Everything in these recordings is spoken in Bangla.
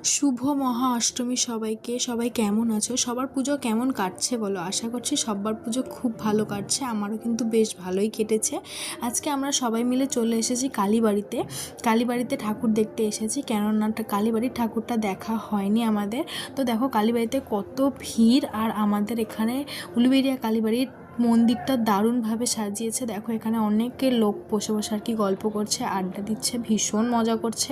শুভ মহা অষ্টমী সবাইকে। সবাই কেমন আছো? সবার পুজো কেমন কাটছে বলো? আশা করছি সবার পুজো খুব ভালো কাটছে। আমারও কিন্তু বেশ ভালোই কেটেছে। আজকে আমরা সবাই মিলে চলে এসেছি কালীবাড়িতে। কালীবাড়িতে ঠাকুর দেখতে এসেছি, কেননা কালীবাড়ির ঠাকুরটা দেখা হয়নি আমাদের। তো দেখো কালীবাড়িতে কত ভিড়, আর আমাদের এখানে উলুবেড়িয়া কালীবাড়ির মন্দিরটা দারুণভাবে সাজিয়েছে। দেখো এখানে অনেকে লোক বসে বসে আর কি গল্প করছে, আড্ডা দিচ্ছে, ভীষণ মজা করছে।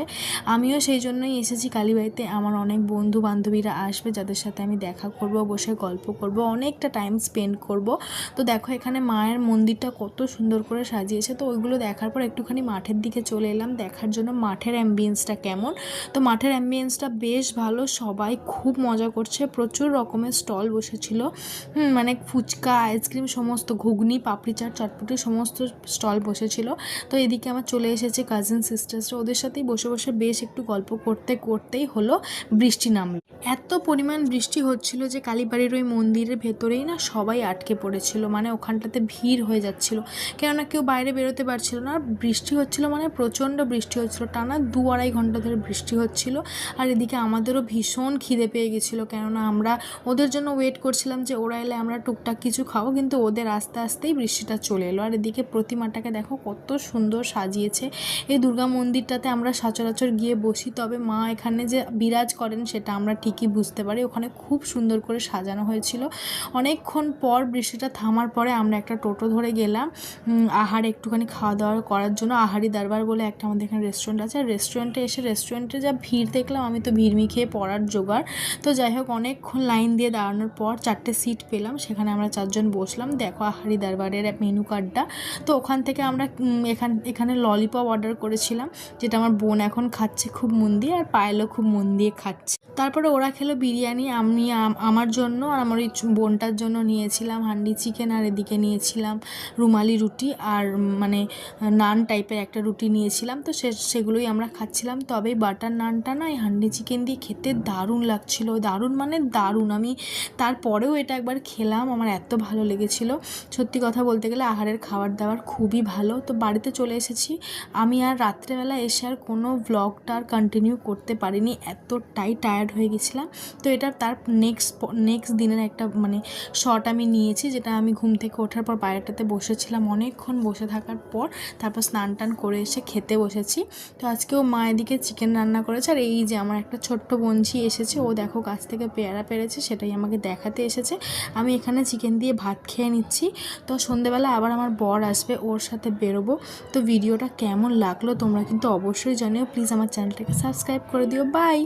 আমিও সেই জন্যই এসেছি কালীবাড়িতে। আমার অনেক বন্ধু বান্ধবীরা আসবে, যাদের সাথে আমি দেখা করব, বসে গল্প করব, অনেকটা টাইম স্পেন্ড করব। তো দেখো এখানে মায়ের মন্দিরটা কত সুন্দর করে সাজিয়েছে। তো ওইগুলো দেখার পর একটুখানি মাঠের দিকে চলে এলাম দেখার জন্য মাঠের অ্যাম্বিয়েন্সটা কেমন। তো মাঠের অ্যাম্বিয়েন্সটা বেশ ভালো, সবাই খুব মজা করছে। প্রচুর রকমের স্টল বসেছিল, মানে ফুচকা, আইসক্রিম, সমস্ত ঘুগনি, পাপড়ি চাট, চটপটি সমস্ত স্টল বসেছিল। তো এদিকে আমার চলে এসেছে কাজিন সিস্টার্সরা, ওদের সাথেই বসে বসে বেশ একটু গল্প করতে করতেই হলো বৃষ্টি নামলো। এত পরিমাণ বৃষ্টি হচ্ছিল যে কালীবাড়ির ওই মন্দিরের ভেতরেই না সবাই আটকে পড়েছিল, মানে ওখানটাতে ভিড় হয়ে যাচ্ছিল, কেননা কেউ বাইরে বেরোতে পারছিল না। আর বৃষ্টি হচ্ছিল, মানে প্রচণ্ড বৃষ্টি হচ্ছিল, টানা 2-2.5 ঘন্টা ধরে বৃষ্টি হচ্ছিল। আর এদিকে আমাদেরও ভীষণ খিদে পেয়ে গেছিলো, কেননা আমরা ওদের জন্য ওয়েট করছিলাম যে ওরা এলে আমরা টুকটাক কিছু খাবো, কিন্তু ওদের আস্তে আস্তেই বৃষ্টিটা চলে এলো। আর এদিকে প্রতিমাটাকে দেখো কত সুন্দর সাজিয়েছে। এই দুর্গা মন্দিরটাতে আমরা সচরাচর গিয়ে বসি, তবে মা এখানে যে বিরাজ করেন সেটা আমরা ঠিকই বুঝতে পারি। ওখানে খুব সুন্দর করে সাজানো হয়েছিল। অনেকক্ষণ পর বৃষ্টিটা থামার পরে আমরা একটা টোটো ধরে গেলাম আহার একটুখানি খাওয়া দাওয়া করার জন্য। আহারি দরবার বলে একটা আমাদের এখানে রেস্টুরেন্ট আছে। আর রেস্টুরেন্টে এসে রেস্টুরেন্টে যা ভিড় দেখলাম, আমি তো ভিড়মি খেয়ে পড়ার জোগাড়। তো যাই হোক অনেকক্ষণ লাইন দিয়ে দাঁড়ানোর পর 4টে সিট পেলাম, সেখানে আমরা 4জন বসলাম। দেখো আহারি দরবারের মেনু কার্ডটা। তো ওখান থেকে আমরা এখানে ললিপপ অর্ডার করেছিলাম, যেটা আমার বোন এখন খাচ্ছে খুব মন দিয়ে, আর পায়েলও খুব মন দিয়ে খাচ্ছে। তারপরে ওরা খেলো বিরিয়ানি, আমি আমার জন্য আর আমার ওই বোনটার জন্য নিয়েছিলাম হান্ডি চিকেন, আর এদিকে নিয়েছিলাম রুমালি রুটি, আর মানে নান টাইপের একটা রুটি নিয়েছিলাম। তো সেগুলোই আমরা খাচ্ছিলাম। তবে বাটার নানটা না এই হান্ডি চিকেন দিয়ে খেতে দারুণ লাগছিল, দারুণ মানে দারুণ। আমি তারপরেও এটা একবার খেলাম, আমার এত ভালো লেগেছিল। সত্যি কথা বলতে গেলে আহারের খাবার দাবার খুবই ভালো। তো বাড়িতে চলে এসেছি আমি, আর রাত্রেবেলা এসে আর কোনো ব্লগটা আর কন্টিনিউ করতে পারিনি, এতটাই টায়ার্ড হয়ে গেছিলাম। তো এটা তার নেক্সট দিনের একটা মানে শট আমি নিয়েছি, যেটা আমি ঘুম থেকে ওঠার পর বাইরেটাতে বসেছিলাম অনেকক্ষণ। বসে থাকার পর তারপর স্নান টান করে এসে খেতে বসেছি। তো আজকেও মা এদিকে চিকেন রান্না করেছে। আর এই যে আমার একটা ছোট্ট বোনঝি এসেছে, ও দেখো গাছ থেকে পেয়ারা পেরেছে, সেটাই আমাকে দেখাতে এসেছে। আমি এখানে চিকেন দিয়ে ভাত খেয়ে নিচ্ছি। তো সন্ধেবেলা আবার আমার বর আসবে, ওর সাথে বেরোবো। তো ভিডিওটা কেমন লাগলো তোমরা কিন্তু অবশ্যই জানিও। প্লিজ আমার চ্যানেলটাকে সাবস্ক্রাইব করে দিও। বাই।